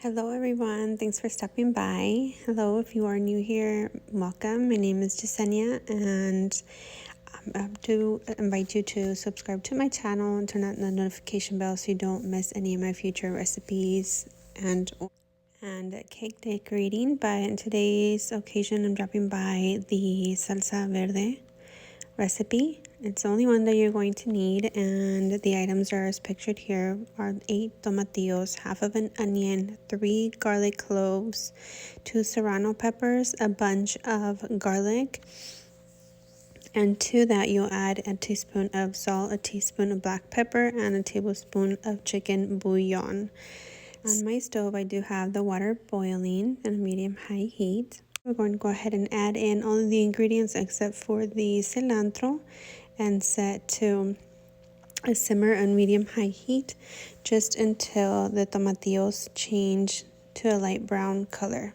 Hello everyone, thanks for stopping by. Hello, if you are new here, welcome. My name is Jasenia and I have to invite you to subscribe to my channel and turn on the notification bell so you don't miss any of my future recipes and cake decorating. But in today's occasion, I'm dropping by the Salsa Verde recipe. It's the only one that you're going to need, and the items are as pictured here are 8 tomatillos, half of an onion, 3 garlic cloves, 2 serrano peppers, a bunch of garlic, and to that you'll add a teaspoon of salt, a teaspoon of black pepper, and a tablespoon of chicken bouillon. On my stove I do have the water boiling at a medium-high heat. We're going to go ahead and add in all of the ingredients except for the cilantro and set to a simmer on medium-high heat just until the tomatillos change to a light brown color.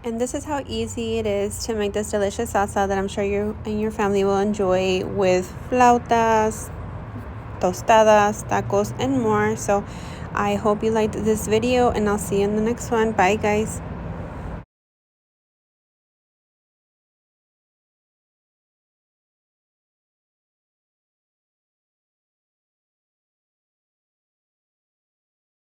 And this is how easy it is to make this delicious salsa that I'm sure you and your family will enjoy with flautas, tostadas, tacos, and more. So I hope you liked this video, and I'll see you in the next one. Bye guys.